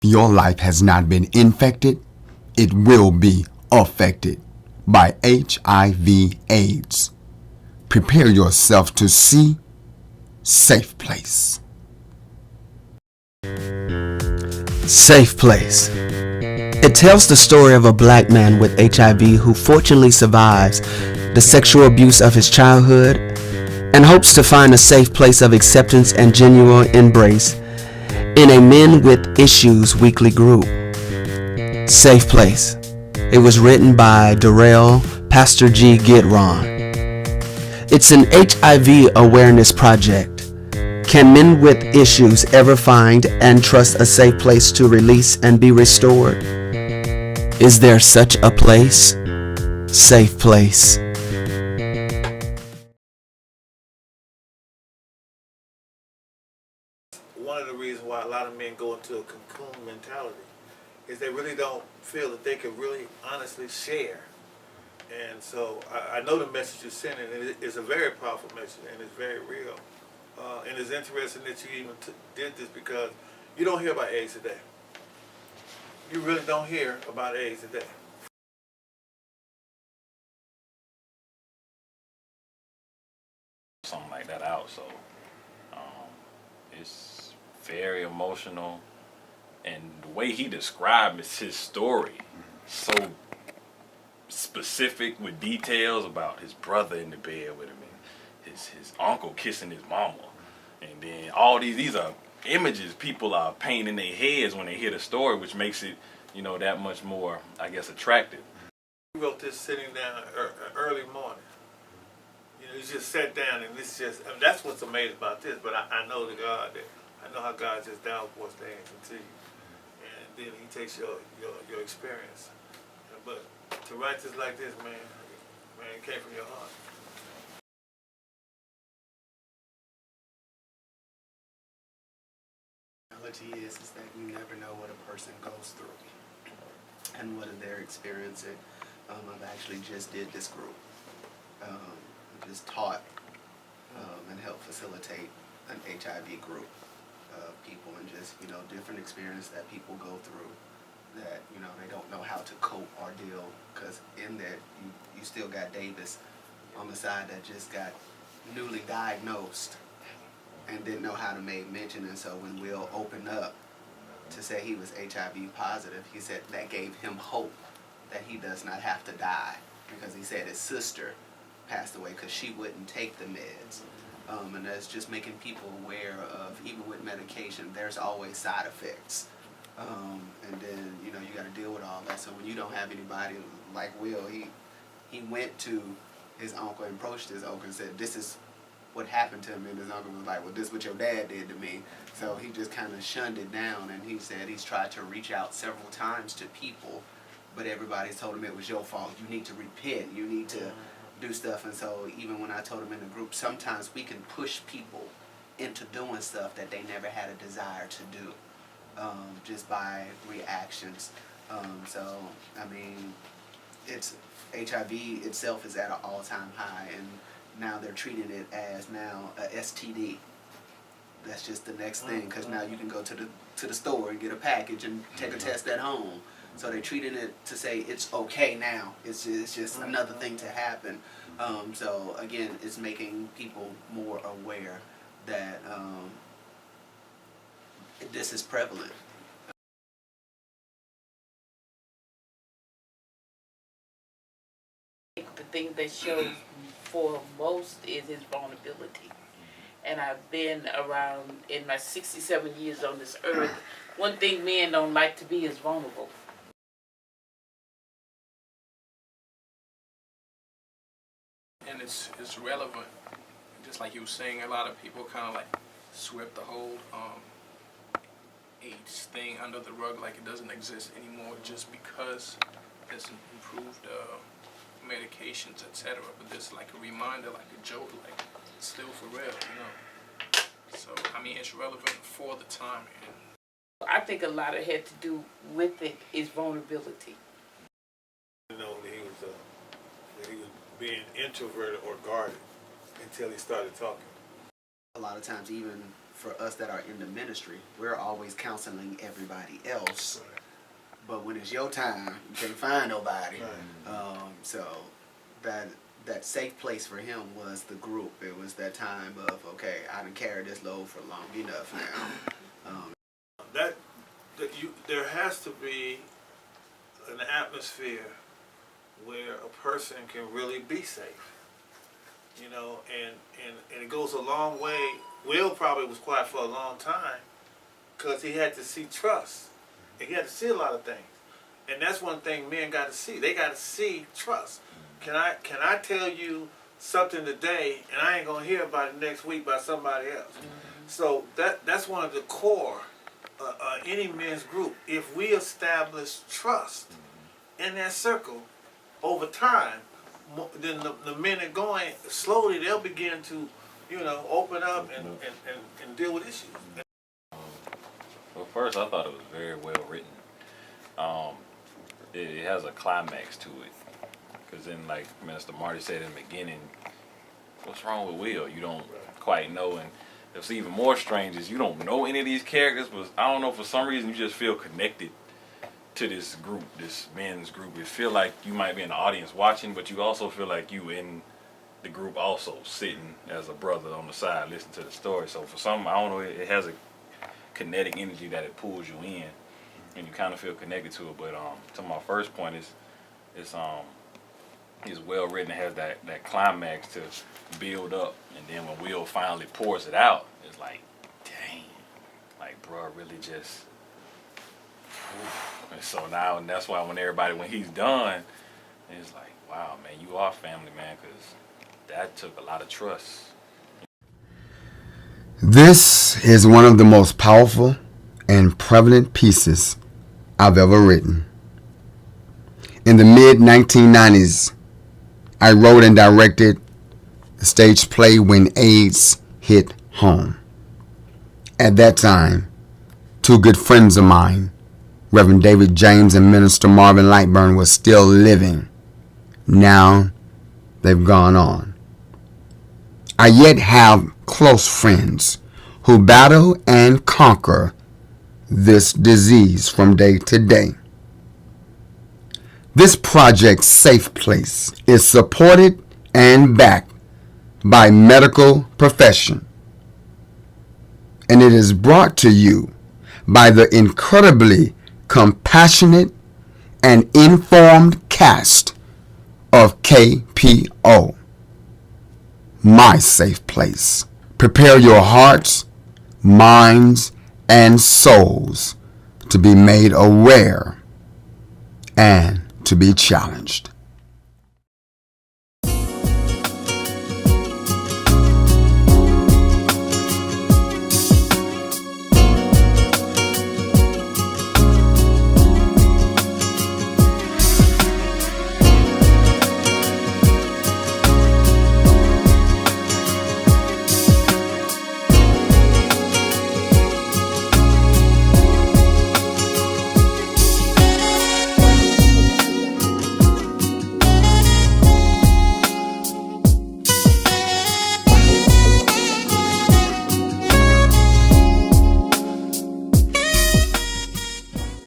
Your life has not been infected, it will be affected by HIV/AIDS. Prepare yourself to see Safe Place. Safe Place. It tells the story of a black man with HIV who fortunately survives the sexual abuse of his childhood and hopes to find a safe place of acceptance and genuine embrace in a Men with Issues weekly group. Safe Place. It was written by Darrell Pastor G. Gidron. It's an HIV awareness project. Can men with issues ever find and trust a safe place to release and be restored? Is there such a place? Safe Place. One of the reasons why a lot of men go into a cocoon mentality is they really don't feel that they can really honestly share. And so I know the message you're sending, and it's a very powerful message, and it's very real. And it's interesting that you even did this because you don't hear about AIDS today. You really don't hear about AIDS today. Something like that out, so it's very emotional, and the way he described his story, so specific with details about his brother in the bed with him and his uncle kissing his mama, and then all these are images people are painting in their heads when they hear the story, which makes it, that much more, I guess, attractive. You wrote this sitting down early morning. You just sat down, and that's what's amazing about this. But I know the God that I know how God just downpours things into you, and then He takes your experience. But to write this like this, man, it came from your heart. Reality is that you never know what a person goes through and what they're experiencing. I've actually just did this group. Just taught and helped facilitate an HIV group of people, and just different experience that people go through that they don't know how to cope or deal, because in there you still got Davis on the side that just got newly diagnosed and didn't know how to make mention. And so when Will opened up to say he was HIV positive, he said that gave him hope that he does not have to die, because he said his sister passed away because she wouldn't take the meds. And that's just making people aware of, even with medication, there's always side effects. And then, you got to deal with all that. So when you don't have anybody like Will, he went to his uncle and approached his uncle and said, this is what happened to him. And his uncle was like, well, this is what your dad did to me. So he just kind of shunned it down, and he said he's tried to reach out several times to people, but everybody's told him it was your fault. You need to repent. You need to do stuff. And so even when I told him in the group, sometimes we can push people into doing stuff that they never had a desire to do, just by reactions. So I mean, it's HIV itself is at an all-time high, and now they're treating it as now a STD. That's just the next thing, because now you can go to the store and get a package and take a test at home. So they're treating it to say it's okay now. It's just another thing to happen. So again, it's making people more aware that this is prevalent. The thing that shows for most is his vulnerability. And I've been around in my 67 years on this earth. One thing men don't like to be is vulnerable. And it's relevant. Just like you were saying, a lot of people kind of like swept the whole AIDS thing under the rug like it doesn't exist anymore, just because there's improved medications, etc. But this like a reminder, like a joke, like it's still for real, So I mean, it's relevant for the time. I think a lot of it had to do with it is vulnerability. That he was being introverted or guarded until he started talking. A lot of times, even for us that are in the ministry, we're always counseling everybody else. But when it's your time, you can't find nobody. So that safe place for him was the group. It was that time of, okay, I done carried this load for long enough now. There has to be an atmosphere where a person can really be safe. You know, and it goes a long way. Will probably was quiet for a long time because he had to see trust. And he had to see a lot of things. And that's one thing men got to see. They got to see trust. Can I tell you something today and I ain't going to hear about it next week by somebody else? So that's one of the core any men's group. If we establish trust in that circle over time, then the men are going slowly, they'll begin to, open up and deal with issues. Well, first, I thought it was very well written. It has a climax to it. Because then, like Minister Marty said in the beginning, what's wrong with Will? You don't quite know. And what's even more strange is you don't know any of these characters, but I don't know, for some reason you just feel connected to this group, this men's group. You feel like you might be in the audience watching, but you also feel like you in the group also, sitting as a brother on the side listening to the story. So for some, I don't know, it has a kinetic energy that it pulls you in, and you kind of feel connected to it. But to my first point is well written. It has that climax to build up, and then when Will finally pours it out, it's like, dang, like bro, really just. And so now, and that's why when he's done, it's like, wow, man, you are family, man, because that took a lot of trust. This is one of the most powerful and prevalent pieces I've ever written. In the mid-1990s, I wrote and directed a stage play when AIDS hit home. At that time, two good friends of mine, Reverend David James and Minister Marvin Lightburn, were still living. Now they've gone on. I yet have close friends who battle and conquer this disease from day to day. This project, Safe Place, is supported and backed by medical profession, and it is brought to you by the incredibly compassionate and informed cast of KPO, my safe place. Prepare your hearts, minds, and souls to be made aware and to be challenged.